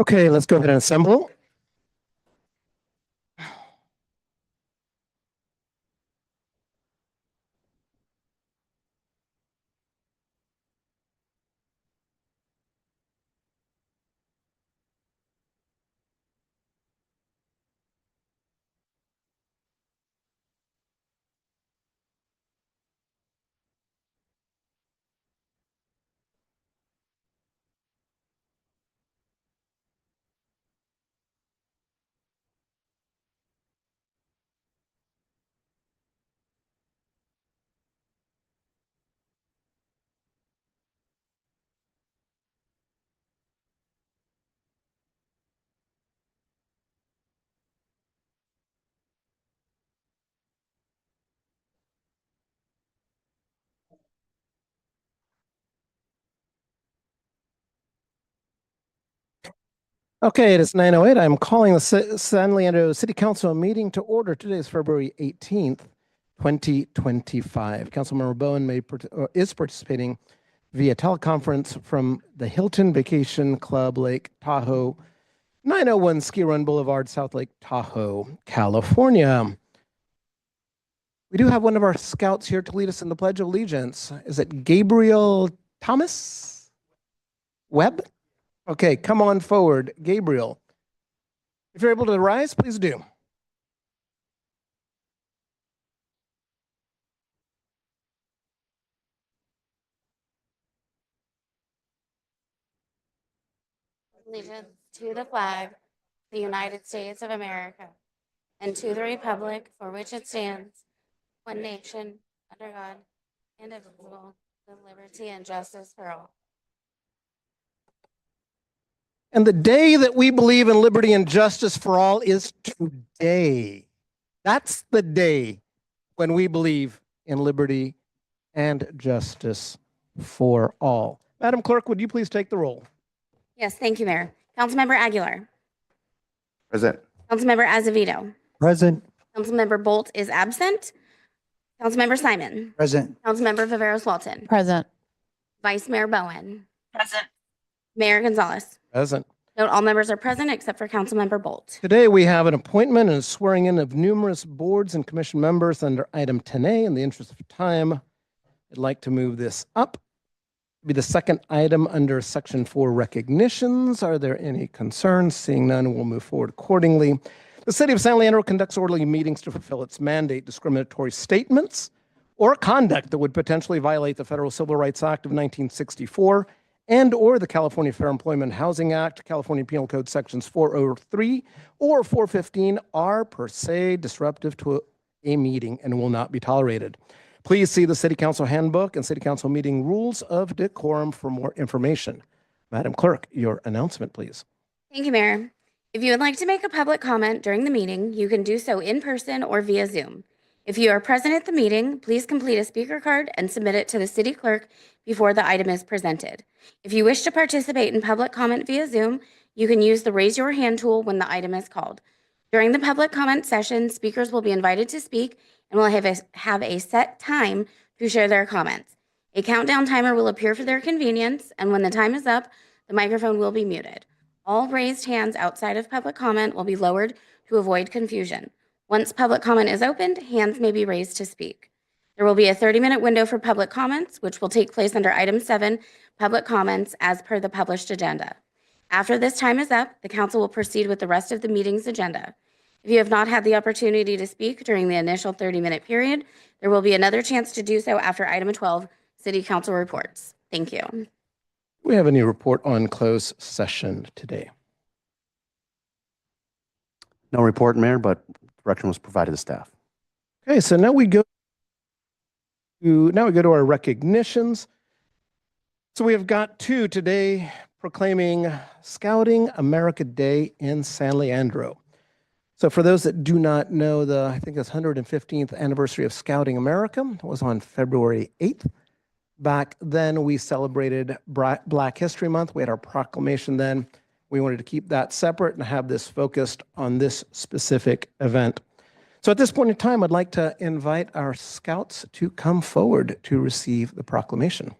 Okay, let's go ahead and assemble. Okay, it is 9:08. I'm calling the San Leandro City Council meeting to order. Today is February 18th, 2025. Councilmember Bowen is participating via teleconference from the Hilton Vacation Club, Lake Tahoe, 901 Ski Run Boulevard, South Lake Tahoe, California. We do have one of our scouts here to lead us in the Pledge of Allegiance. Is it Gabriel Thomas Webb? Okay, come on forward, Gabriel. If you're able to rise, please do. Allegiance to the flag, the United States of America, and to the republic for which it stands, one nation, under God, indivisible, with liberty and justice for all. And the day that we believe in liberty and justice for all is today. That's the day when we believe in liberty and justice for all. Madam Clerk, would you please take the roll? Yes, thank you, Mayor. Councilmember Aguilar. Present. Councilmember Azevedo. Present. Councilmember Bolt is absent. Councilmember Simon. Present. Councilmember Viveros Walton. Present. Vice Mayor Bowen. Present. Mayor Gonzalez. Present. Note all members are present except for Councilmember Bolt. Today we have an appointment and a swearing in of numerous boards and commission members under item 10A. In the interest of time, I'd like to move this up. It'll be the second item under section 4 recognitions. Are there any concerns? Seeing none, we'll move forward accordingly. The city of San Leandro conducts orderly meetings to fulfill its mandate. Discriminatory statements or conduct that would potentially violate the Federal Civil Rights Act of 1964 and or the California Fair Employment Housing Act, California Penal Code sections 403 or 415 are per se disruptive to a meeting and will not be tolerated. Please see the City Council Handbook and City Council Meeting Rules of Decorum for more information. Madam Clerk, your announcement, please. Thank you, Mayor. If you would like to make a public comment during the meeting, you can do so in person or via Zoom. If you are present at the meeting, please complete a speaker card and submit it to the city clerk before the item is presented. If you wish to participate in public comment via Zoom, you can use the raise your hand tool when the item is called. During the public comment session, speakers will be invited to speak and will have a set time to share their comments. A countdown timer will appear for their convenience, and when the time is up, the microphone will be muted. All raised hands outside of public comment will be lowered to avoid confusion. Once public comment is opened, hands may be raised to speak. There will be a 30-minute window for public comments, which will take place under item 7, public comments, as per the published agenda. After this time is up, the council will proceed with the rest of the meeting's agenda. If you have not had the opportunity to speak during the initial 30-minute period, there will be another chance to do so after item 12, city council reports. Thank you. We have a new report on closed session today. No report, Mayor, but direction was provided to staff. Okay, so now we go to our recognitions. So we have got two today proclaiming Scouting America Day in San Leandro. So for those that do not know, I think it's 115th anniversary of Scouting America was on February 8th. Back then, we celebrated Black History Month. We had our proclamation then. We wanted to keep that separate and have this focused on this specific event. So at this point in time, I'd like to invite our scouts to come forward to receive the proclamation.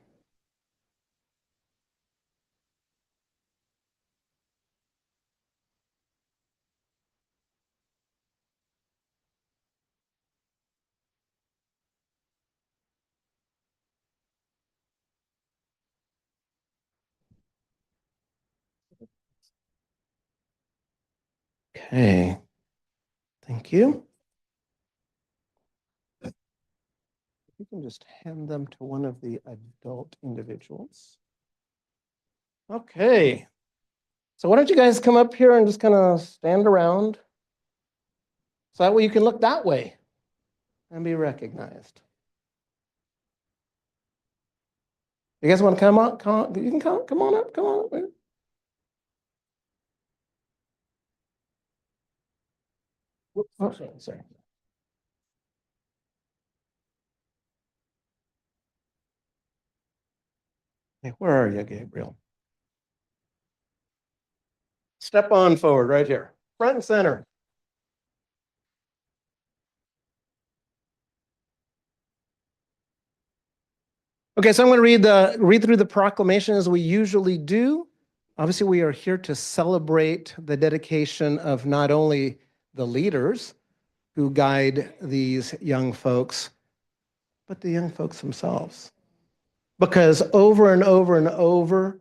Okay. Thank you. You can just hand them to one of the adult individuals. Okay. So why don't you guys come up here and just kind of stand around? So that way you can look that way and be recognized. You guys want to come on? You can come on up. Come on up. Whoops, oh, sorry. Hey, where are you, Gabriel? Step on forward right here, front and center. Okay, so I'm going to read through the proclamation as we usually do. Obviously, we are here to celebrate the dedication of not only the leaders who guide these young folks, but the young folks themselves. Because over and over and over,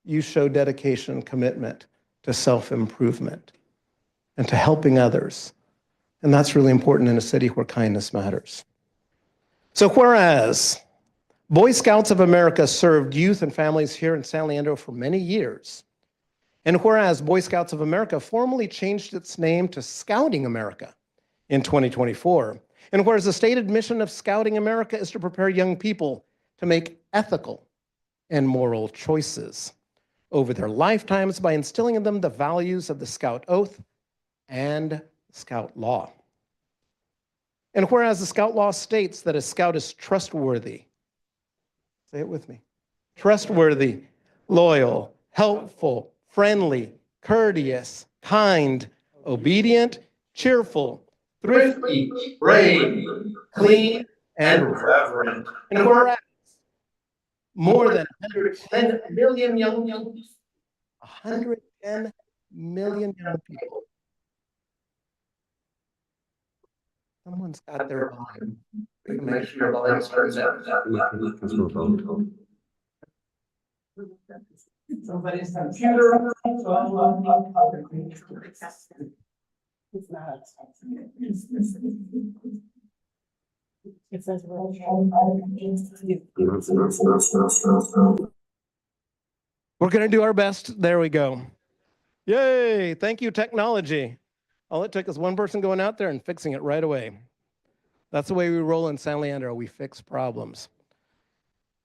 you show dedication and commitment to self-improvement and to helping others. And that's really important in a city where kindness matters. So whereas Boy Scouts of America served youth and families here in San Leandro for many years, and whereas Boy Scouts of America formally changed its name to Scouting America in 2024, and whereas the stated mission of Scouting America is to prepare young people to make ethical and moral choices over their lifetimes by instilling in them the values of the Scout Oath and Scout Law. And whereas the Scout Law states that a Scout is trustworthy, say it with me, trustworthy, loyal, helpful, friendly, courteous, kind, obedient, cheerful, thrifty, brave, clean, and reverent. And whereas more than 110 million young people, 110 million young people. Someone's got their volume. We can make sure your volume turns out. Somebody's computer. It says we're going to do our best. There we go. Yay. Thank you, technology. All it took is one person going out there and fixing it right away. That's the way we roll in San Leandro. We fix problems.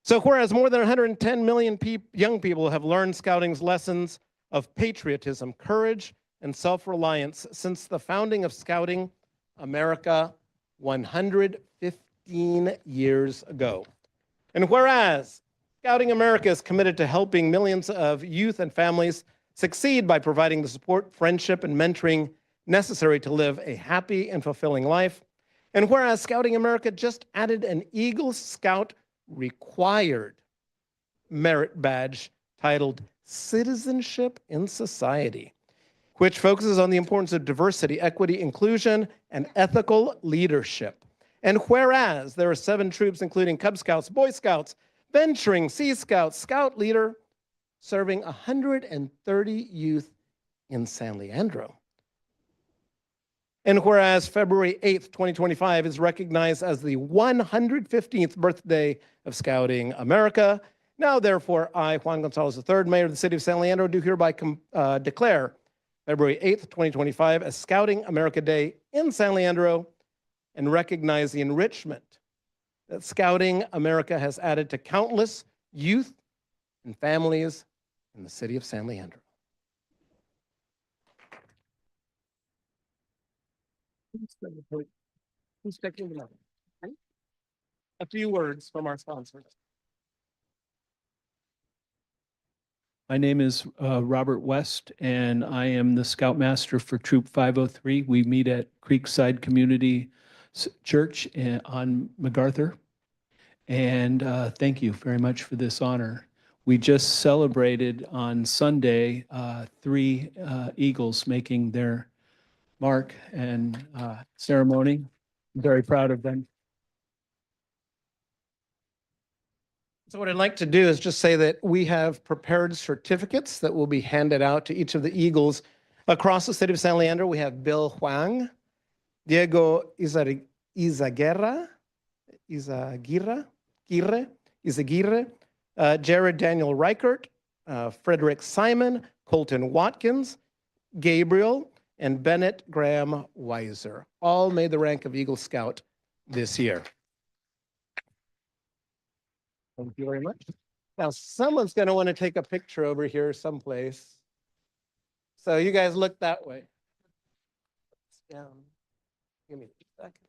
So whereas more than 110 million young people have learned Scouting's lessons of patriotism, courage, and self-reliance since the founding of Scouting America 115 years ago. And whereas Scouting America is committed to helping millions of youth and families succeed by providing the support, friendship, and mentoring necessary to live a happy and fulfilling life. And whereas Scouting America just added an Eagle Scout required merit badge titled Citizenship in Society, which focuses on the importance of diversity, equity, inclusion, and ethical leadership. And whereas there are 7 troops, including Cub Scouts, Boy Scouts, Venturing, Sea Scouts, Scout Leader, serving 130 youth in San Leandro. And whereas February 8th, 2025 is recognized as the 115th birthday of Scouting America, now therefore I, Juan Gonzalez III, Mayor of the City of San Leandro, do hereby declare February 8th, 2025 as Scouting America Day in San Leandro and recognize the enrichment that Scouting America has added to countless youth and families in the city of San Leandro. Who's taking the number? A few words from our sponsors. My name is Robert West, and I am the Scoutmaster for Troop 503. We meet at Creekside Community Church on MacArthur. And thank you very much for this honor. We just celebrated on Sunday 3 Eagles making their mark and ceremony. I'm very proud of them. So what I'd like to do is just say that we have prepared certificates that will be handed out to each of the Eagles Across the city of San Leandro, we have Bill Huang, Diego Izaguirre, Jared Daniel Reichert, Frederick Simon, Colton Watkins, Gabriel, and Bennett Graham Weiser. All made the rank of Eagle Scout this year. Thank you very much. Now, someone's going to want to take a picture over here someplace. So you guys look that way. Down. Give me a second.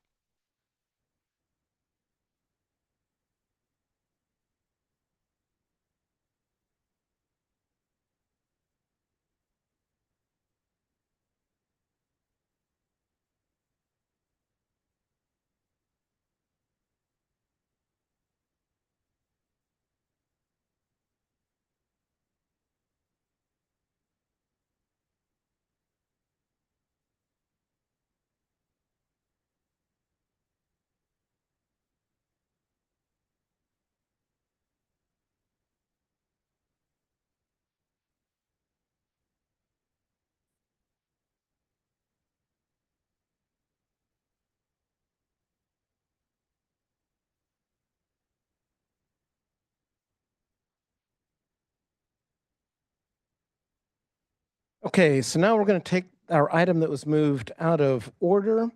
Okay, so now we're going to take our item that was moved out of order.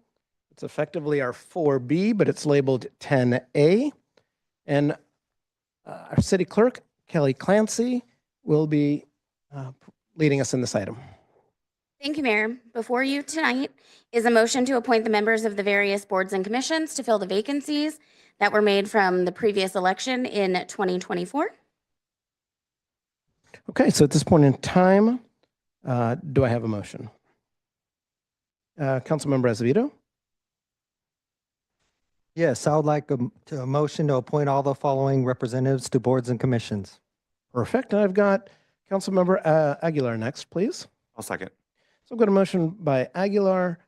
It's effectively our 4B, but it's labeled 10A. And our city clerk, Kelly Clancy, will be leading us in this item. Thank you, Mayor. Before you tonight is a motion to appoint the members of the various boards and commissions to fill the vacancies that were made from the previous election in 2024. Okay, so at this point in time, do I have a motion? Councilmember Azevedo? Yes, I would like a motion to appoint all the following representatives to boards and commissions. Perfect. And I've got Councilmember Aguilar next, please. I'll second. So I've got a motion by Aguilar,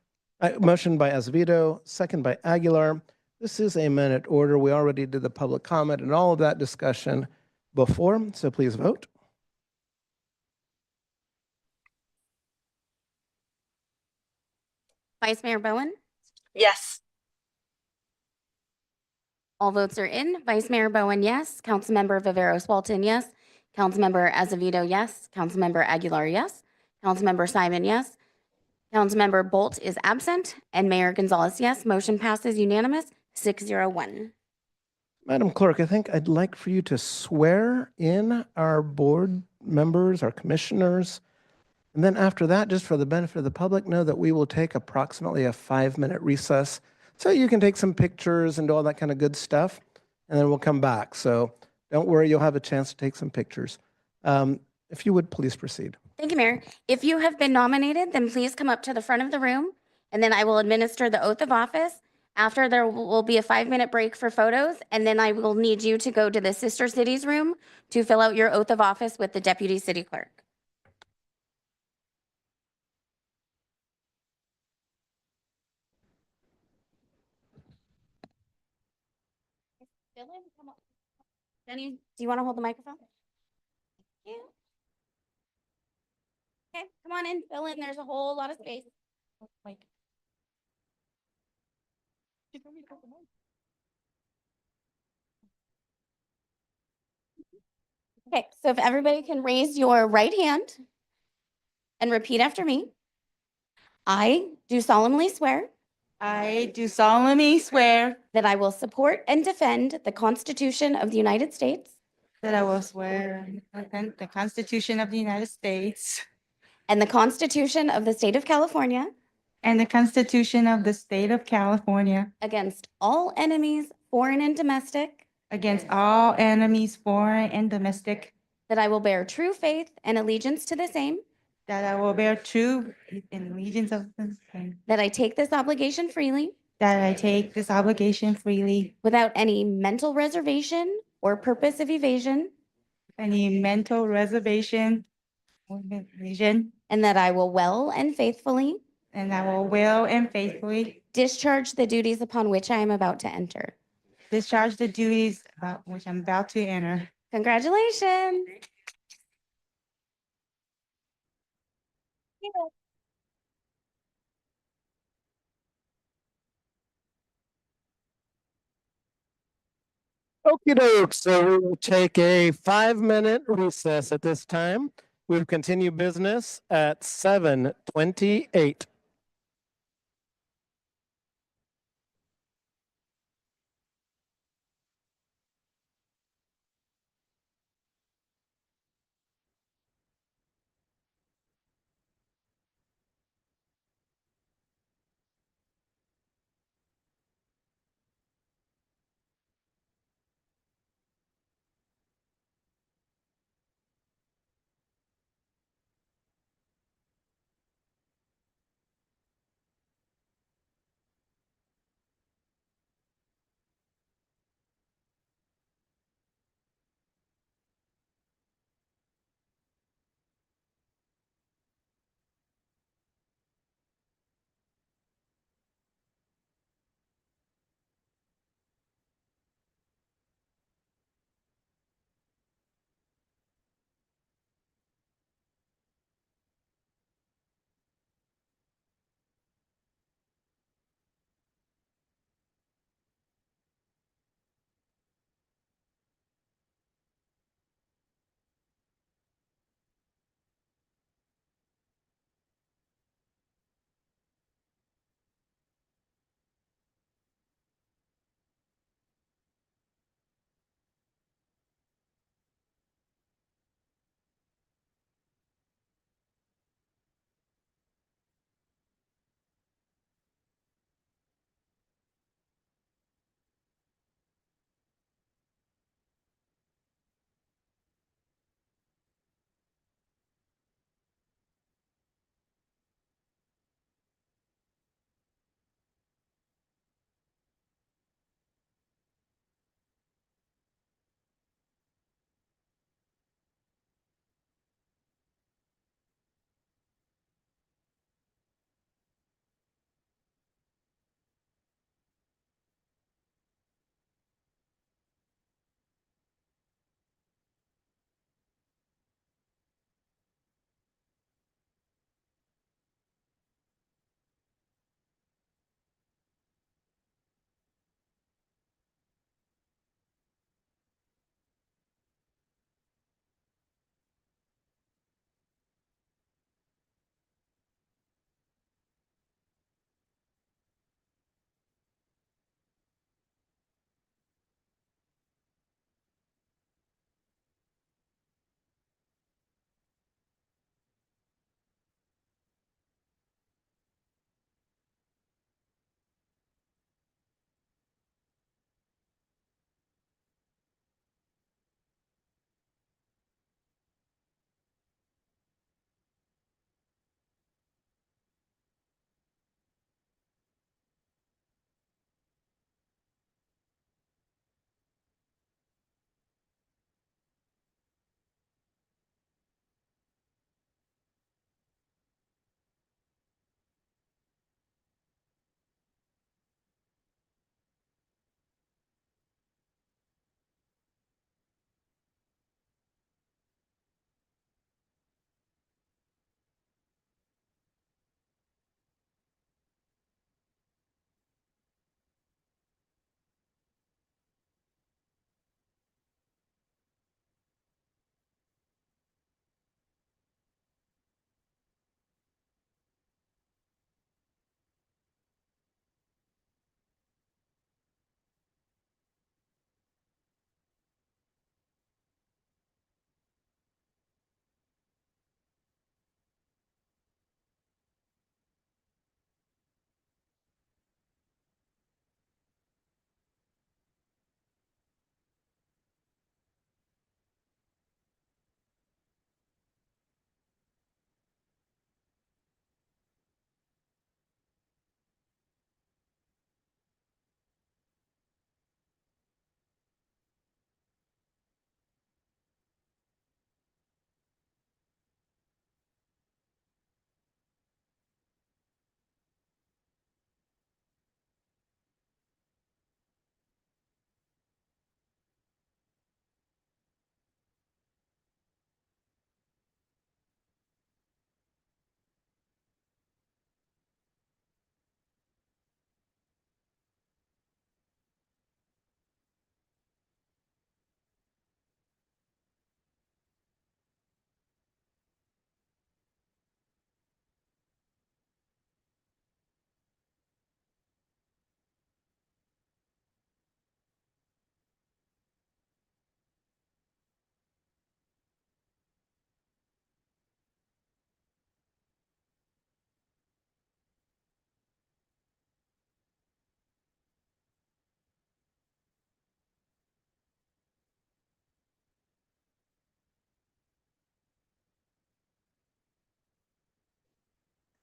motion by Azevedo, second by Aguilar. This is a minute order. We already did the public comment and all of that discussion before, so please vote. Vice Mayor Bowen? Yes. All votes are in. Vice Mayor Bowen, yes. Councilmember Viveros Walton, yes. Councilmember Azevedo, yes. Councilmember Aguilar, yes. Councilmember Simon, yes. Councilmember Bolt is absent. And Mayor Gonzalez, yes. Motion passes unanimous, 601. Madam Clerk, I think I'd like for you to swear in our board members, our commissioners. And then after that, just for the benefit of the public, know that we will take approximately a 5-minute recess so you can take some pictures and do all that kind of good stuff. And then we'll come back. So don't worry, you'll have a chance to take some pictures. If you would, please proceed. Thank you, Mayor. If you have been nominated, then please come up to the front of the room, and then I will administer the oath of office. After, there will be a 5-minute break for photos, and then I will need you to go to the Sister Cities room to fill out your oath of office with the Deputy City Clerk. Dylan, come on. Jenny, do you want to hold the microphone? Thank you. Okay, come on in, fill in. There's a whole lot of space. Okay, so if everybody can raise your right hand and repeat after me. I do solemnly swear I do solemnly swear that I will support and defend the Constitution of the United States that I will swear and defend the Constitution of the United States and the Constitution of the State of California and the Constitution of the State of California against all enemies, foreign and domestic, against all enemies, foreign and domestic, that I will bear true faith and allegiance to the same, that I will bear true allegiance of the same, that I take this obligation freely that I take this obligation freely, without any mental reservation or purpose of evasion, any mental reservation or evasion, and that I will well and faithfully and I will well and faithfully discharge the duties upon which I am about to enter. discharge the duties about which I'm about to enter. Congratulations. Okey doke, so we will take a 5-minute recess at this time. We'll continue business at 7:28.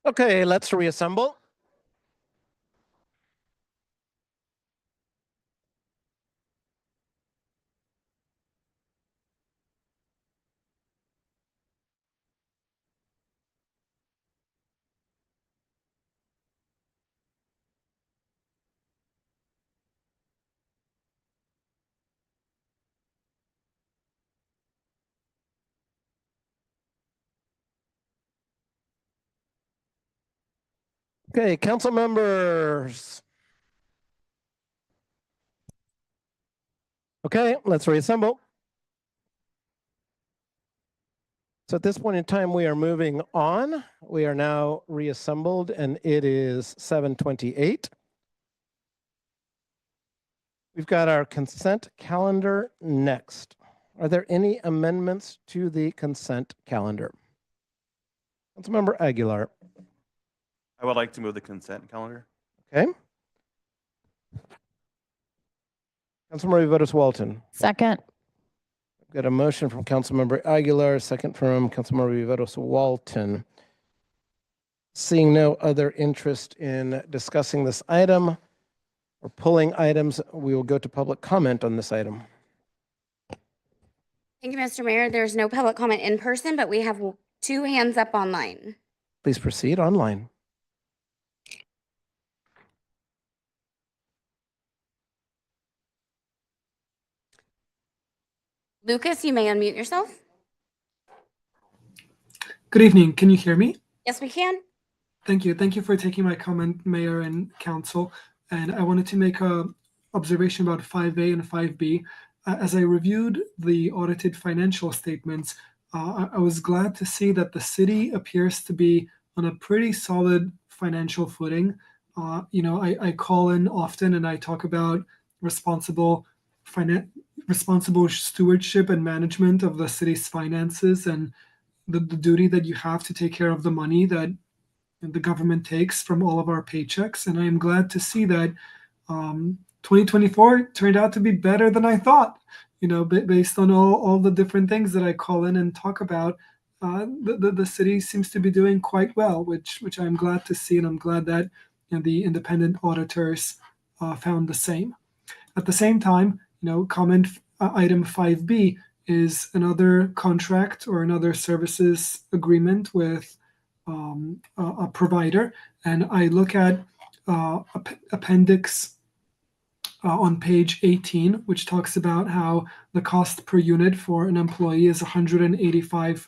Okay, let's reassemble. Okay, council members. Okay, let's reassemble. So at this point in time, we are moving on. We are now reassembled and it is 7:28. We've got our consent calendar next. Are there any amendments to the consent calendar? Councilmember Aguilar. I would like to move the consent calendar. Okay. Councilmember Viveros Walton. Second. I've got a motion from Councilmember Aguilar, second from Councilmember Viveros Walton. Seeing no other interest in discussing this item or pulling items, we will go to public comment on this item. Thank you, Mr. Mayor. There's no public comment in person, but we have 2 hands up online. Please proceed online. Lucas, you may unmute yourself. Good evening. Can you hear me? Yes, we can. Thank you. Thank you for taking my comment, Mayor and Council. And I wanted to make a observation about 5A and 5B. As I reviewed the audited financial statements, I was glad to see that the city appears to be on a pretty solid financial footing. I call in often and I talk about responsible stewardship and management of the city's finances and the duty that you have to take care of the money that the government takes from all of our paychecks. And I am glad to see that 2024 turned out to be better than I thought, based on all the different things that I call in and talk about. The city seems to be doing quite well, which I'm glad to see. And I'm glad that the independent auditors found the same. At the same time, comment item 5B is another contract or another services agreement with a provider. And I look at appendix on page 18, which talks about how the cost per unit for an employee is $185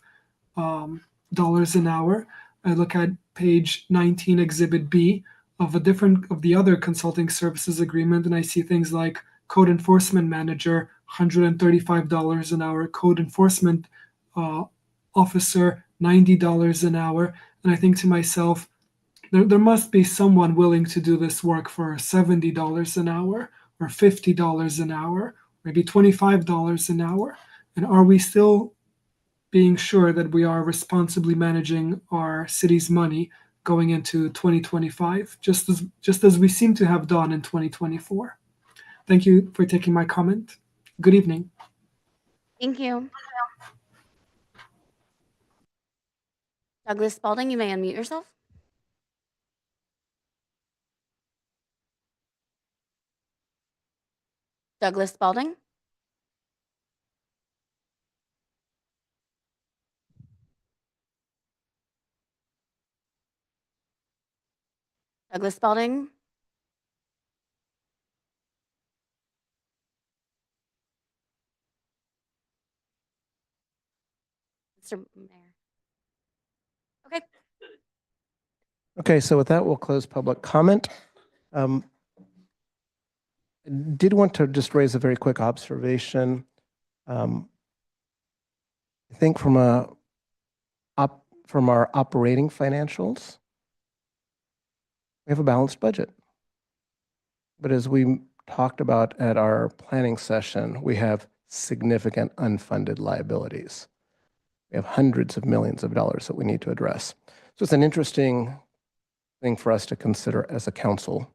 an hour. I look at page 19, exhibit B of the other consulting services agreement, and I see things like code enforcement manager, $135 an hour, code enforcement officer, $90 an hour. And I think to myself, there must be someone willing to do this work for $70 an hour or $50 an hour, maybe $25 an hour. And are we still being sure that we are responsibly managing our city's money going into 2025, just as we seem to have done in 2024? Thank you for taking my comment. Good evening. Thank you. Douglas Spalding, you may unmute yourself. Douglas Spalding. Douglas Spalding. Mr. Mayor. Okay. Okay, so with that, we'll close public comment. Did want to just raise a very quick observation. I think from our operating financials, we have a balanced budget. But as we talked about at our planning session, we have significant unfunded liabilities. We have hundreds of millions of dollars that we need to address. So it's an interesting thing for us to consider as a council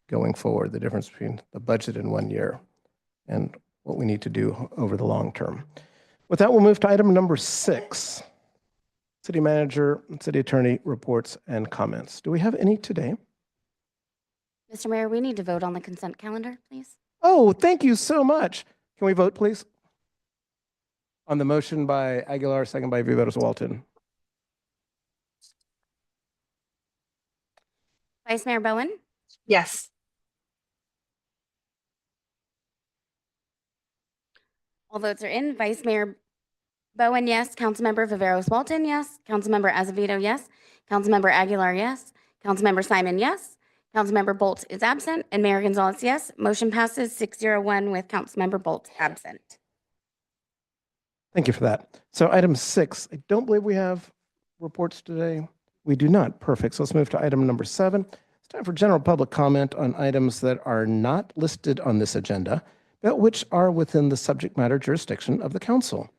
going forward, the difference between the budget in 1 year and what we need to do over the long term. With that, we'll move to item number 6. city manager, and city attorney reports and comments. Do we have any today? Mr. Mayor, we need to vote on the consent calendar, please. Oh, thank you so much. Can we vote, please? On the motion by Aguilar, second by Viveros Walton. Vice Mayor Bowen, Yes. all votes are in. Vice Mayor Bowen, yes. Councilmember Viveros Walton, yes. Councilmember Azevedo, yes. Councilmember Aguilar, yes. Councilmember Simon, yes. Councilmember Bolt is absent, and Mayor Gonzalez, yes. Motion passes 601 with Councilmember Bolt absent. Thank you for that. So item 6, I don't believe we have reports today. We do not. Perfect. So let's move to item number 7. It's time for general public comment on items that are not listed on this agenda, but which are within the subject matter jurisdiction of the council.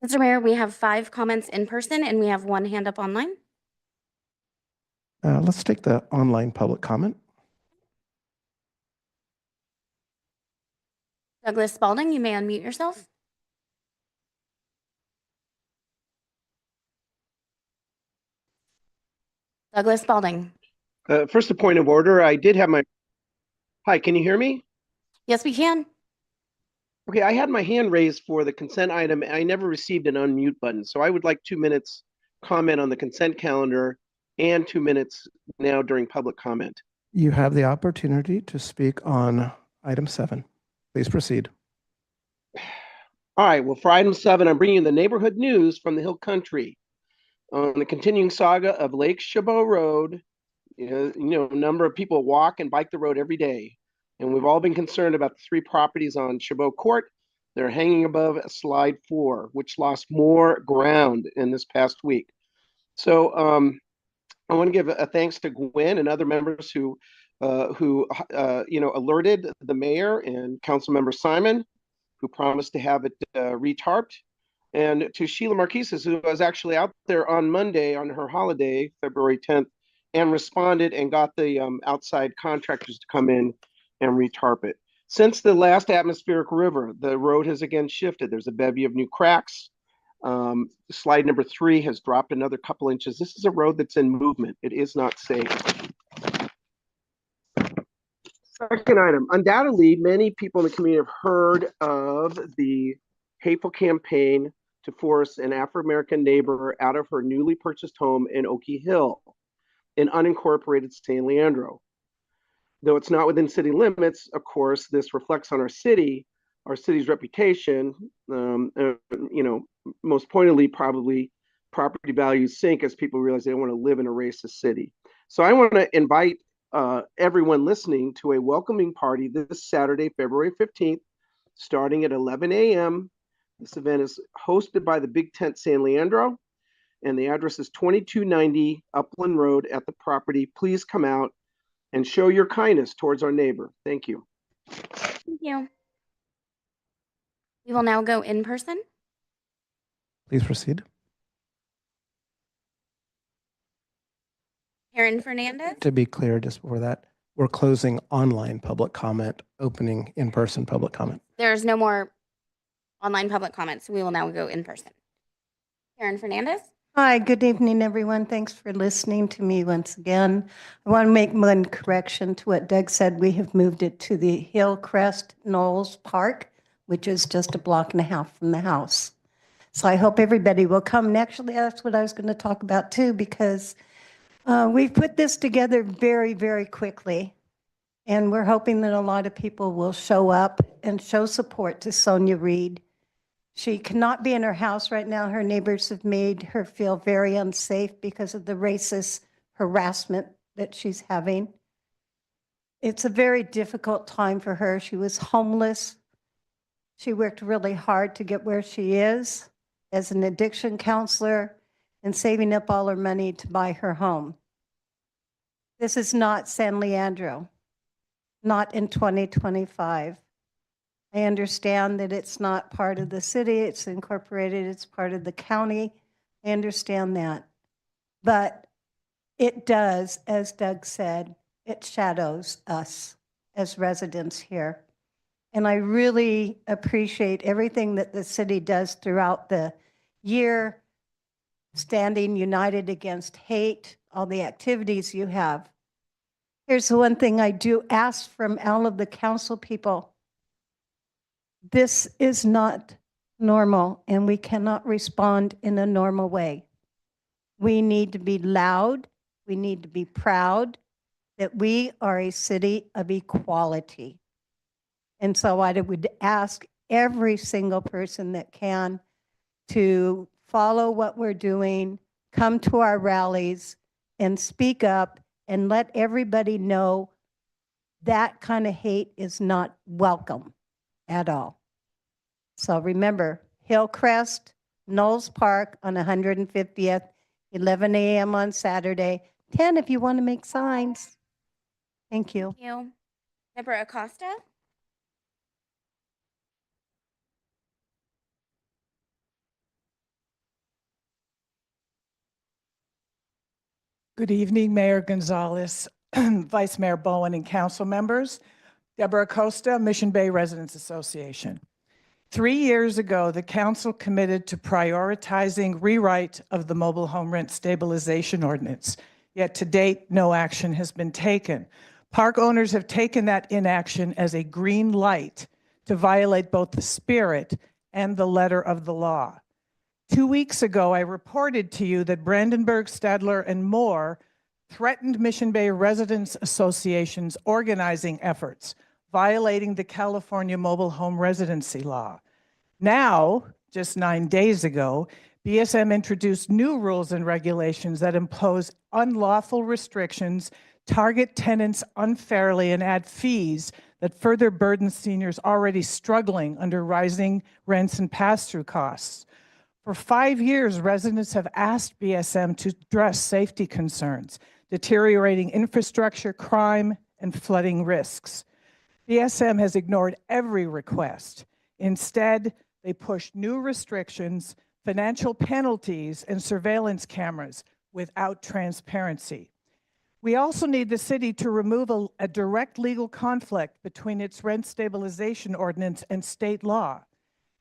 Mr. Mayor, we have 5 comments in person, and we have 1 hand up online. Let's take the online public comment. Douglas Spalding, you may unmute yourself. Douglas Spalding. First, a point of order. I did have my, hi, can you hear me? Yes, we can. Okay, I had my hand raised for the consent item. I never received an unmute button, so I would like 2 minutes comment on the consent calendar and 2 minutes now during public comment. You have the opportunity to speak on item 7. Please proceed. All right, well, for item 7, I'm bringing you the neighborhood news from the Hill Country on the continuing saga of Lake Chabot Road. You know, a number of people walk and bike the road every day. And we've all been concerned about the 3 properties on Chabot Court. They're hanging above slide 4, which lost more ground in this past week. So I want to give a thanks to Gwen and other members who alerted the mayor and Councilmember Simon, who promised to have it retarped, and to Sheila Marquises, who was actually out there on Monday on her holiday, February 10th, and responded and got the outside contractors to come in and retarp it. Since the last atmospheric river, the road has again shifted. There's a bevy of new cracks. Slide number 3 has dropped another couple inches. This is a road that's in movement. It is not safe. Second item, undoubtedly, many people in the community have heard of the hateful campaign to force an Afro-American neighbor out of her newly purchased home in Oakey Hill in unincorporated San Leandro. Though it's not within city limits, of course, this reflects on our city's reputation. Most pointedly, probably property values sink as people realize they don't want to live in a racist city. So I want to invite everyone listening to a welcoming party this Saturday, February 15th, starting at 11 a.m. This event is hosted by the Big Tent San Leandro, and the address is 2290 Upland Road at the property. Please come out and show your kindness towards our neighbor. Thank you. Thank you. We will now go in person. Please proceed. Karen Fernandez. To be clear, just before that, we're closing online public comment, opening in-person public comment. There is no more online public comments. We will now go in person. Karen Fernandez. Hi, good evening, everyone. Thanks for listening to me once again. I want to make one correction to what Doug said. We have moved it to the Hillcrest Knolls Park, which is just a block and a half from the house. So I hope everybody will come. And actually, that's what I was going to talk about too, because we've put this together very, very quickly. And we're hoping that a lot of people will show up and show support to Sonia Reed. She cannot be in her house right now. Her neighbors have made her feel very unsafe because of the racist harassment that she's having. It's a very difficult time for her. She was homeless. She worked really hard to get where she is as an addiction counselor and saving up all her money to buy her home. This is not San Leandro, not in 2025. I understand that it's not part of the city, it's incorporated, it's part of the county. I understand that. But it does, as Doug said, it shadows us as residents here. And I really appreciate everything that the city does throughout the year, standing united against hate, all the activities you have. Here's the one thing I do ask from all of the council people. This is not normal, and we cannot respond in a normal way. We need to be loud. We need to be proud that we are a city of equality. And so I would ask every single person that can to follow what we're doing, come to our rallies, and speak up and let everybody know that kind of hate is not welcome at all. So remember, Hillcrest, Knowles Park on 150th, 11 a.m. on Saturday, 10 if you want to make signs. Thank you. Thank you. Deborah Acosta? Good evening, Mayor Gonzalez, Vice Mayor Bowen, and council members. Deborah Acosta, Mission Bay Residents Association. 3 years ago, the council committed to prioritizing rewrite of the mobile home rent stabilization ordinance. Yet to date, no action has been taken. Park owners have taken that inaction as a green light to violate both the spirit and the letter of the law. 2 weeks ago, I reported to you that Brandenburg, Stadler, and more threatened Mission Bay Residents Association's organizing efforts, violating the California mobile home residency law. Now, just 9 days ago, BSM introduced new rules and regulations that impose unlawful restrictions, target tenants unfairly, and add fees that further burden seniors already struggling under rising rents and pass-through costs. For 5 years, residents have asked BSM to address safety concerns, deteriorating infrastructure, crime, and flooding risks. BSM has ignored every request. Instead, they pushed new restrictions, financial penalties, and surveillance cameras without transparency. We also need the city to remove a direct legal conflict between its rent stabilization ordinance and state law.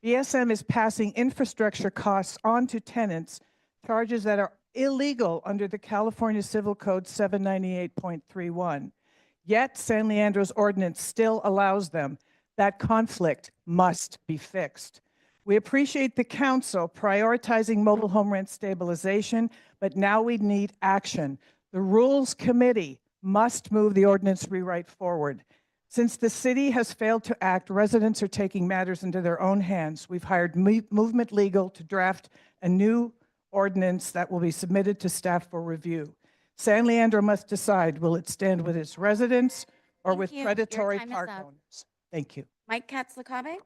BSM is passing infrastructure costs on to tenants, charges that are illegal under the California Civil Code 798.31. Yet San Leandro's ordinance still allows them. That conflict must be fixed. We appreciate the council prioritizing mobile home rent stabilization, but now we need action. The Rules Committee must move the ordinance rewrite forward. Since the city has failed to act, residents are taking matters into their own hands. We've hired Movement Legal to draft a new ordinance that will be submitted to staff for review. San Leandro must decide, will it stand with its residents or Thank with you. Your predatory time is park up. owners? Thank you. Mike Katzlakabe?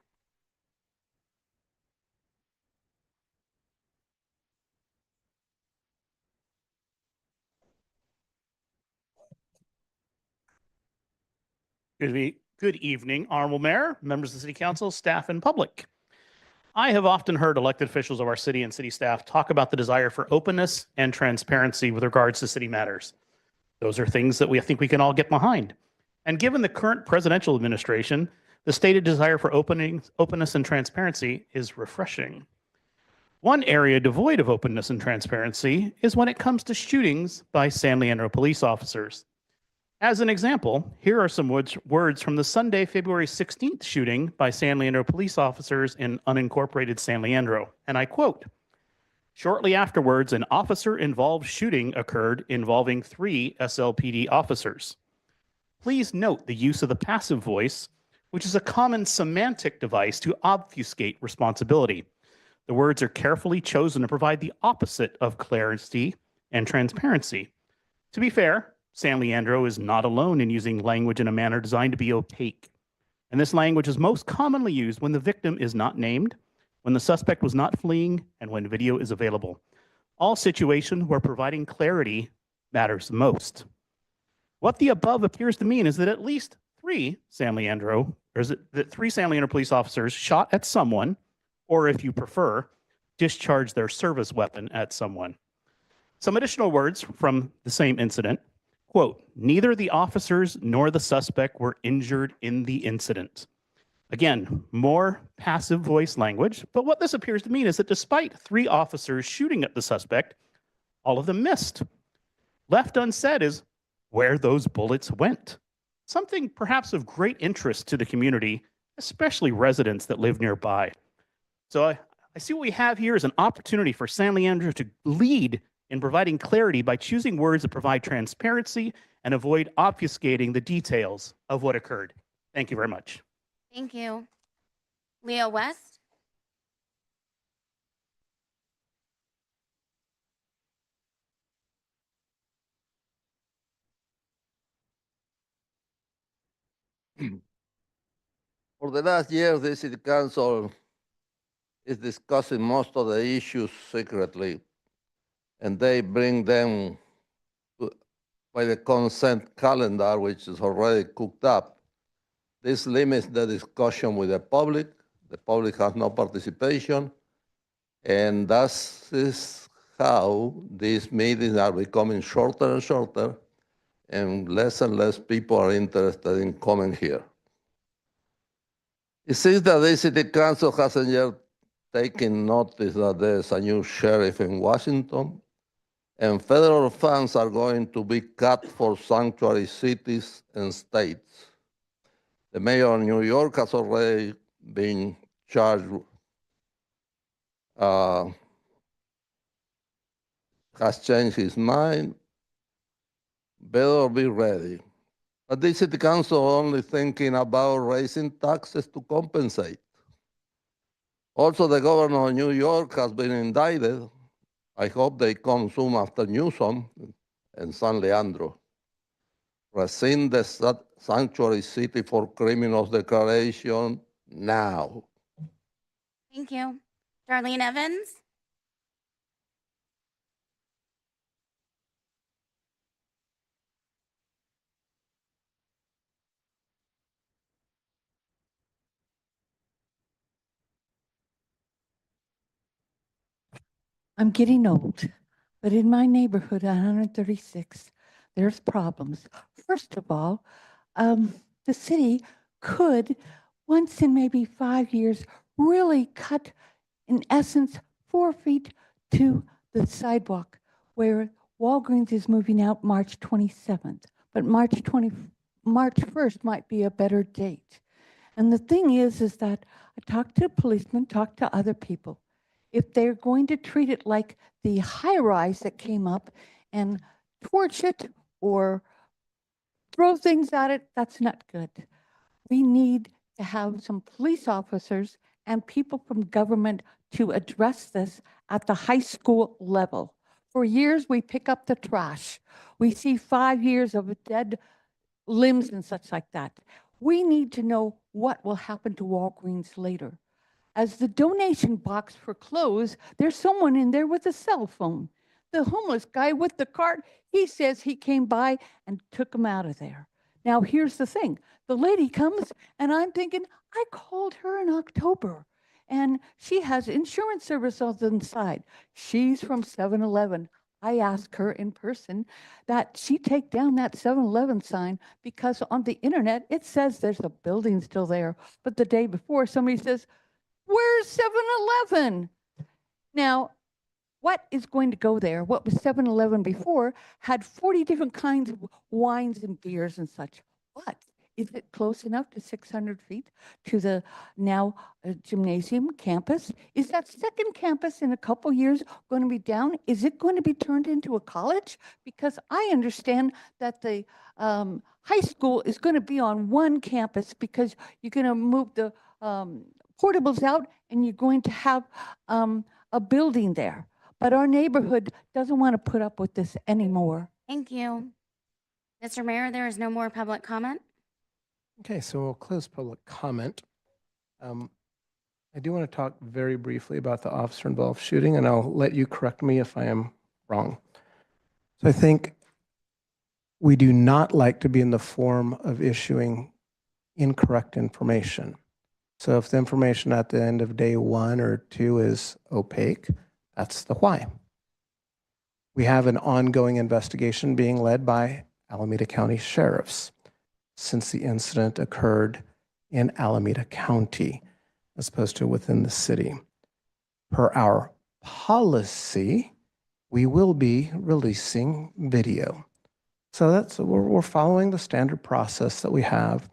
Good evening, Honorable Mayor, members of the City Council, staff, and public. I have often heard elected officials of our city and city staff talk about the desire for openness and transparency with regards to city matters. Those are things that I think we can all get behind. And given the current presidential administration, the stated desire for openness and transparency is refreshing. One area devoid of openness and transparency is when it comes to shootings by San Leandro police officers. As an example, here are some words from the Sunday, February 16th shooting by San Leandro police officers in unincorporated San Leandro, and I quote, "Shortly afterwards, an officer-involved shooting occurred involving 3 SLPD officers. Please note the use of the passive voice, which is a common semantic device to obfuscate responsibility. The words are carefully chosen to provide the opposite of clarity and transparency. To be fair, San Leandro is not alone in using language in a manner designed to be opaque. And this language is most commonly used when the victim is not named, when the suspect was not fleeing, and when video is available. All situations where providing clarity matters most. What the above appears to mean is that at least 3 San Leandro police officers shot at someone, or if you prefer, discharged their service weapon at someone. Some additional words from the same incident. Quote, neither the officers nor the suspect were injured in the incident. Again, more passive voice language, but what this appears to mean is that despite 3 officers shooting at the suspect, all of them missed. Left unsaid is where those bullets went. Something perhaps of great interest to the community, especially residents that live nearby. So I see what we have here is an opportunity for San Leandro to lead in providing clarity by choosing words that provide transparency and avoid obfuscating the details of what occurred. Thank you very much. Thank you. Leo West? For the last year, the city council is discussing most of the issues secretly, and they bring them by the consent calendar, which is already cooked up. This limits the discussion with the public. The public has no participation, and thus is how these meetings are becoming shorter and shorter, and less people are interested in coming here. It seems that the city council hasn't yet taken notice that there's a new sheriff in Washington, and federal funds are going to be cut for sanctuary cities and states. The mayor of New York has already been charged, has changed his mind. Better be ready. But the city council only thinking about raising taxes to compensate. Also, the governor of New York has been indicted. I hope they come soon after Newsom and San Leandro. Rescind the sanctuary city for criminals declaration now. Thank you. Darlene Evans? I'm getting old, but in my neighborhood, 136, there's problems. First of all, the city could, once in maybe 5 years, really cut, in essence, 4 feet to the sidewalk where Walgreens is moving out March 27th, but March 1st might be a better date. And the thing is that I talked to policemen, talked to other people. If they're going to treat it like the high rise that came up and torch it or throw things at it, that's not good. We need to have some police officers and people from government to address this at the high school level. For years, we pick up the trash. We see 5 years of dead limbs and such like that. We need to know what will happen to Walgreens later. As the donation box for clothes, there's someone in there with a cell phone. The homeless guy with the cart, he says he came by and took him out of there. Now, here's the thing. The lady comes, and I'm thinking, I called her in October, and she has insurance service on the side. She's from 7-Eleven. I asked her in person that she take down that 7-Eleven sign because on the internet, it says there's a building still there. But the day before, somebody says, where's 7-Eleven? Now, what is going to go there? What was 7-Eleven before had 40 different kinds of wines and beers and such. But is it close enough to 600 feet to the now gymnasium campus? Is that second campus in a couple years going to be down? Is it going to be turned into a college? Because I understand that the high school is going to be on one campus because you're going to move the portables out and you're going to have a building there. But our neighborhood doesn't want to put up with this anymore. Thank you. Mr. Mayor, there is no more public comment. Okay, so we'll close public comment. I do want to talk very briefly about the officer-involved shooting, and I'll let you correct me if I am wrong. So I think we do not like to be in the form of issuing incorrect information. So if the information at the end of day 1 or 2 is opaque, that's the why. We have an ongoing investigation being led by Alameda County sheriffs since the incident occurred in Alameda County as opposed to within the city. Per our policy, we will be releasing video. So we're following the standard process that we have.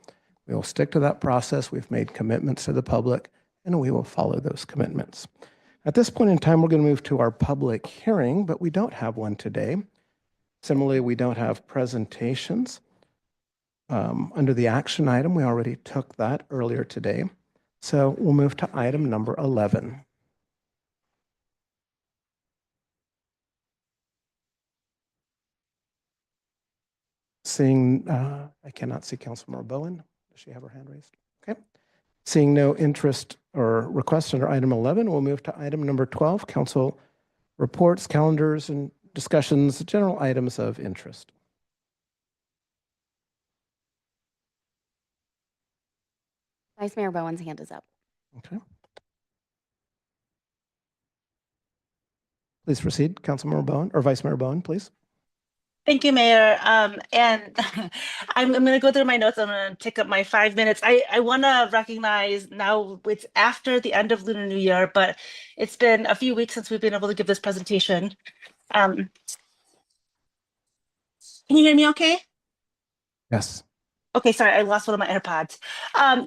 We will stick to that process. We've made commitments to the public, and we will follow those commitments. At this point in time, we're going to move to our public hearing, but we don't have one today. Similarly, we don't have presentations. Under the action item, we already took that earlier today. So we'll move to item number 11. Seeing, I cannot see Councilmember Bowen. Does she have her hand raised? Okay. Seeing no interest or request under item 11, we'll move to item number 12, council reports, calendars, and discussions, general items of interest. Vice Mayor Bowen's hand is up. Okay. Please proceed, Councilmember Bowen, or Vice Mayor Bowen, please. Thank you, Mayor. And I'm going to go through my notes. I'm going to take up my 5 minutes. I want to recognize now it's after the end of Lunar New Year, but it's been a few weeks since we've been able to give this presentation. Can you hear me okay? Yes. Okay, sorry, I lost one of my AirPods.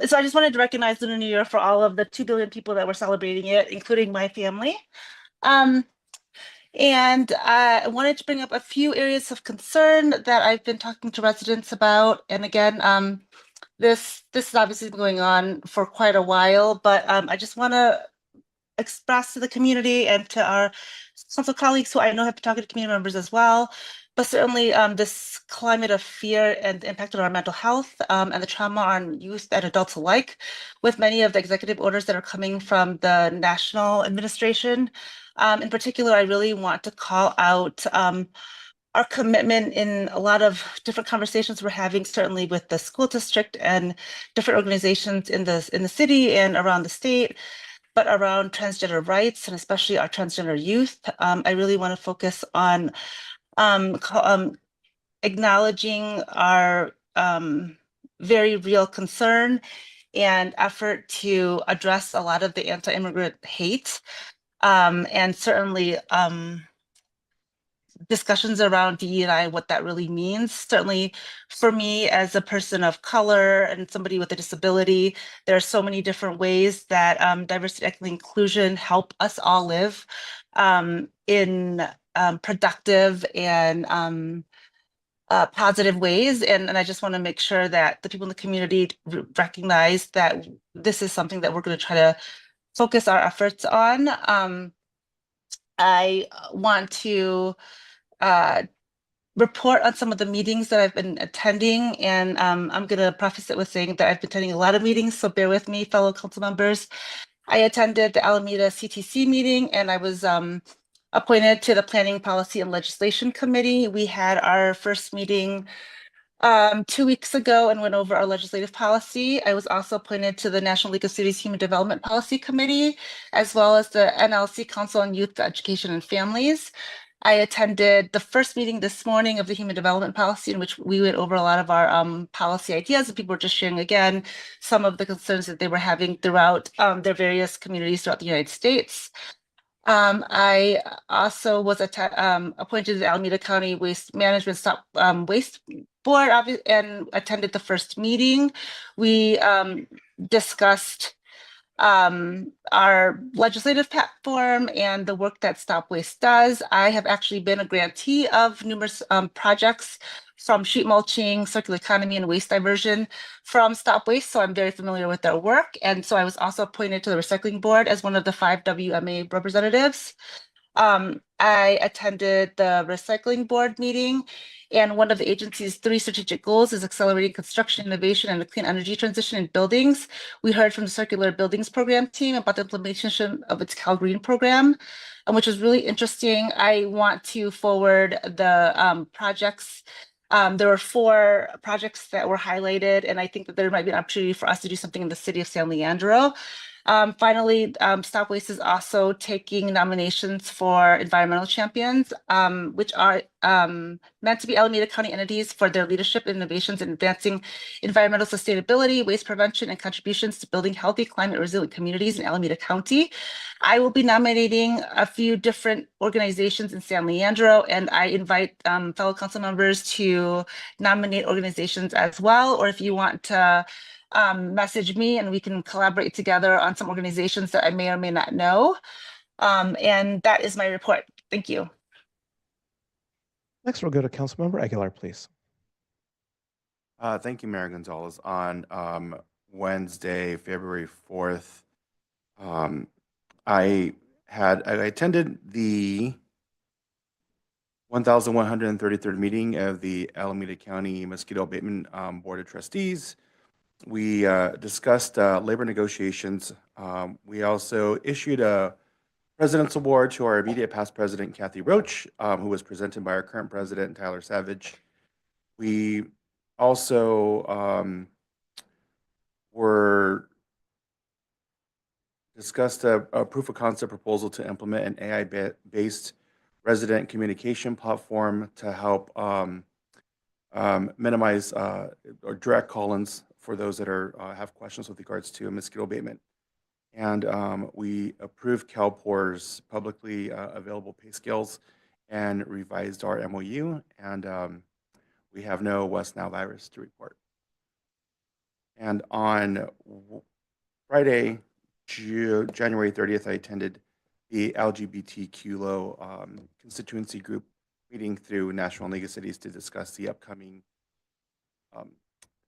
So I just wanted to recognize Lunar New Year for all of the 2 billion people that were celebrating it, including my family. And I wanted to bring up a few areas of concern that I've been talking to residents about. And again, this has obviously been going on for quite a while, but I just want to express to the community and to our council colleagues who I know have been talking to community members as well, but certainly this climate of fear and the impact on our mental health and the trauma on youth and adults alike, with many of the executive orders that are coming from the national administration. In particular, I really want to call out our commitment in a lot of different conversations we're having, certainly with the school district and different organizations in the city and around the state, but around transgender rights and especially our transgender youth. I really want to focus on acknowledging our very real concern and effort to address a lot of the anti-immigrant hate. And certainly discussions around DE&I, what that really means. Certainly for me as a person of color and somebody with a disability, there are so many different ways that diversity, equity, inclusion help us all live in productive and positive ways. And I just want to make sure that the people in the community recognize that this is something that we're going to try to focus our efforts on. I want to report on some of the meetings that I've been attending, and I'm going to preface it with saying that I've been attending a lot of meetings, so bear with me, fellow council members. I attended the Alameda CTC meeting, and I was appointed to the Planning, Policy, and Legislation Committee. We had our first meeting 2 weeks ago and went over our legislative policy. I was also appointed to the National League of Cities Human Development Policy Committee, as well as the NLC Council on Youth Education and Families. I attended the first meeting this morning of the Human Development Policy, in which we went over a lot of our policy ideas, and people were just sharing again some of the concerns that they were having throughout their various communities throughout the United States. I also was appointed to the Alameda County Waste Management Stop Waste Board and attended the first meeting. We discussed our legislative platform and the work that Stop Waste does. I have actually been a grantee of numerous projects from sheet mulching, circular economy, and waste diversion from Stop Waste, so I'm very familiar with their work. And so I was also appointed to the Recycling Board as one of the 5 WMA representatives. I attended the Recycling Board meeting, and one of the agency's 3 strategic goals is accelerating construction, innovation, and a clean energy transition in buildings. We heard from the Circular Buildings Program team about the implementation of its Cal Green program, which was really interesting. I want to forward the projects. There were 4 projects that were highlighted, and I think that there might be an opportunity for us to do something in the city of San Leandro. Finally, Stop Waste is also taking nominations for environmental champions, which are meant to be Alameda County entities for their leadership and innovations in advancing environmental sustainability, waste prevention, and contributions to building healthy, climate resilient communities in Alameda County. I will be nominating a few different organizations in San Leandro, and I invite fellow council members to nominate organizations as well, or if you want to message me and we can collaborate together on some organizations that I may or may not know. And that is my report. Thank you. Next, we'll go to Councilmember Aguilar, please. Thank you, Mayor Gonzalez. On Wednesday, February 4th, I attended the 1,133rd meeting of the Alameda County Mosquito Abatement Board of Trustees. We discussed labor negotiations. We also issued a President's Award to our immediate past president, Kathy Roach, who was presented by our current president, Tyler Savage. We also discussed a proof of concept proposal to implement an AI-based resident communication platform to help minimize or direct call-ins for those that have questions with regards to mosquito abatement. And we approved CalPOR's publicly available pay scales and revised our MOU. And we have no West Nile virus to report. And on Friday, January 30th, I attended the LGBTQ constituency group meeting through National League of Cities to discuss the upcoming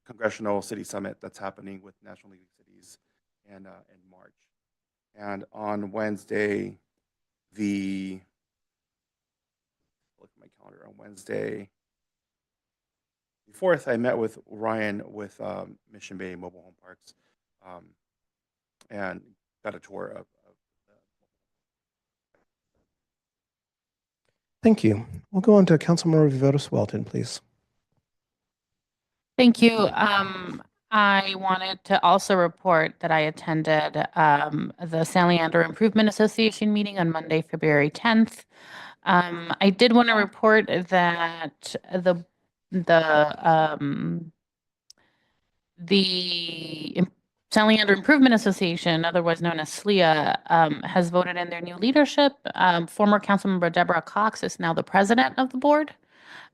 Congressional City Summit that's happening with National League of Cities in March. And on Wednesday, look at my calendar, on Wednesday, the 4th, I met with Ryan with Mission Bay Mobile Home Parks and got a tour of Thank you. We'll go on to Councilmember Viveros Welton, please. Thank you. I wanted to also report that I attended the San Leandro Improvement Association meeting on Monday, February 10th. I did want to report that the San Leandro Improvement Association, otherwise known as SLEA, has voted in their new leadership. Former Councilmember Deborah Cox is now the president of the board.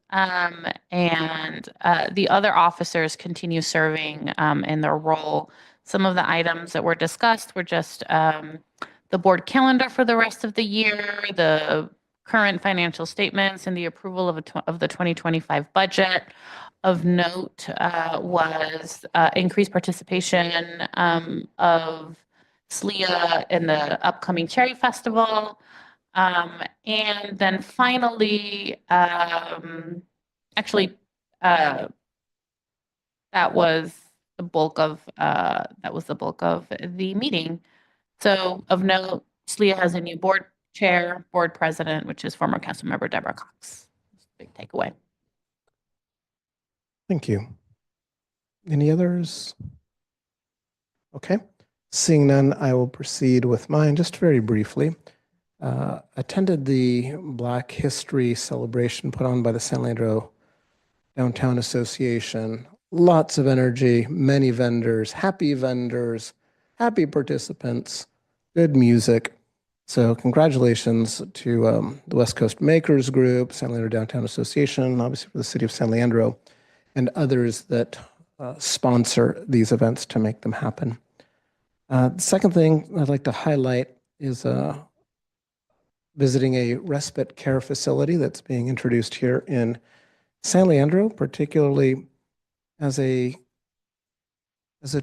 And the other officers continue serving in their role. Some of the items that were discussed were just the board calendar for the rest of the year, the current financial statements, and the approval of the 2025 budget. Of note was increased participation of SLEA in the upcoming Cherry Festival. And then finally, actually, that was the bulk of the meeting. So of note, SLEA has a new board chair, board president, which is former Councilmember Deborah Cox. Big takeaway. Thank you. Any others? Okay. Seeing none, I will proceed with mine just very briefly. Attended the Black History celebration put on by the San Leandro Downtown Association. Lots of energy, many vendors, happy participants, good music. So congratulations to the West Coast Makers Group, San Leandro Downtown Association, obviously for the city of San Leandro, and others that sponsor these events to make them happen. The second thing I'd like to highlight is visiting a respite care facility that's being introduced here in San Leandro, particularly as a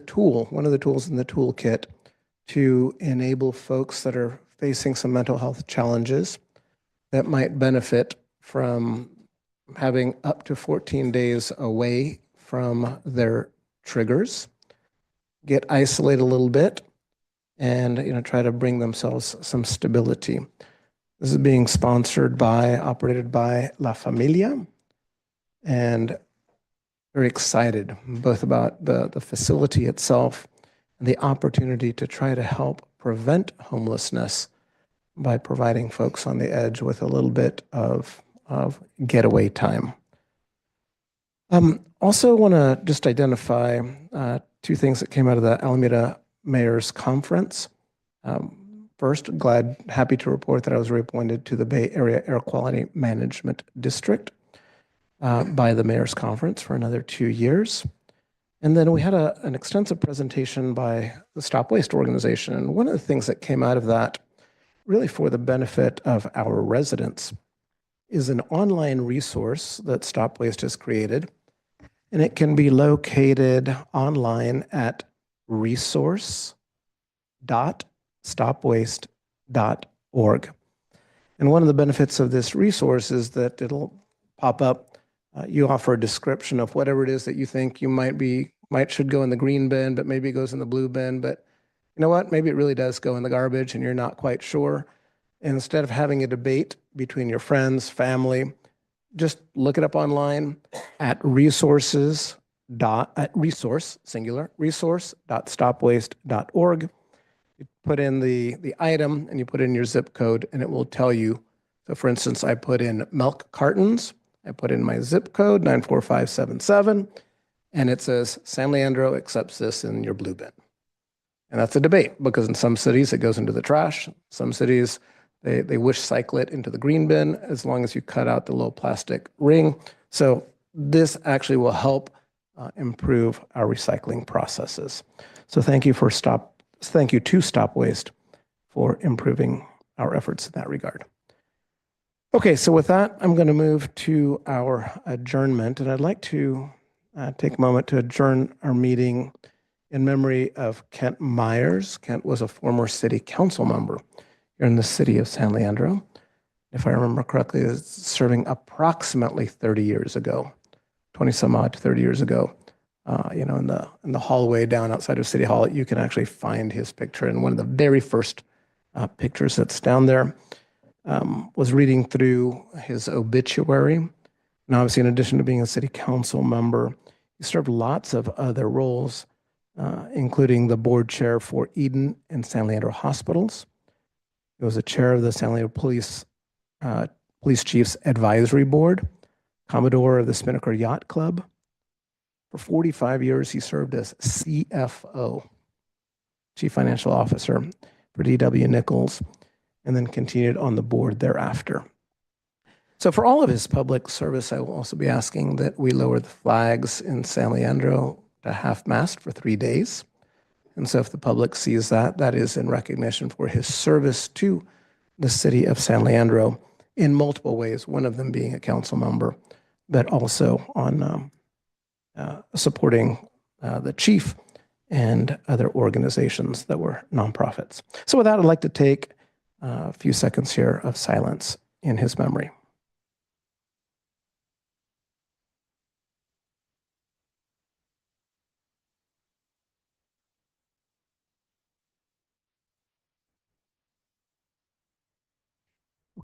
tool, one of the tools in the toolkit to enable folks that are facing some mental health challenges that might benefit from having up to 14 days away from their triggers, get isolated a little bit, and try to bring themselves some stability. This is being operated by La Familia, and very excited both about the facility itself and the opportunity to try to help prevent homelessness by providing folks on the edge with a little bit of of getaway time. Also want to just identify two things that came out of the Alameda Mayor's Conference. First, happy to report that I was reappointed to the Bay Area Air Quality Management District by the Mayor's Conference for another 2 years. And then we had an extensive presentation by the Stop Waste organization. And one of the things that came out of that, really for the benefit of our residents, is an online resource that Stop Waste has created. And it can be located online at resource.stopwaste.org. And one of the benefits of this resource is that it'll pop up. You offer a description of whatever it is that you think you should go in the green bin, but maybe it goes in the blue bin. But you know what? Maybe it really does go in the garbage and you're not quite sure. And instead of having a debate between your friends, family, just look it up online at resource.stopwaste.org. You put in the item and you put in your zip code and it will tell you. So for instance, I put in milk cartons. I put in my zip code 94577 and it says San Leandro accepts this in your blue bin. And that's a debate because in some cities it goes into the trash. Some cities they wish cycle it into the green bin as long as you cut out the little plastic ring. So this actually will help improve our recycling processes. So thank you to Stop Waste for improving our efforts in that regard. Okay, so with that, I'm going to move to our adjournment, and I'd like to take a moment to adjourn our meeting in memory of Kent Myers. Kent was a former city council member here in the city of San Leandro. If I remember correctly, he was serving approximately 30 years ago, 20 some odd 30 years ago. In the hallway down outside of City Hall, you can actually find his picture. And one of the very first pictures that's down there was reading through his obituary. And obviously, in addition to being a city council member, he served lots of other roles, including the board chair for Eden and San Leandro hospitals. He was the chair of the San Leandro Police Chiefs Advisory Board, Commodore of the Spinnaker Yacht Club. For 45 years, he served as CFO, Chief Financial Officer for D.W. Nichols, and then continued on the board thereafter. So for all of his public service, I will also be asking that we lower the flags in San Leandro to half-mast for 3 days. And so if the public sees that, that is in recognition for his service to the city of San Leandro in multiple ways, one of them being a council member, but also on supporting the chief and other organizations that were nonprofits. So with that, I'd like to take a few seconds here of silence in his memory.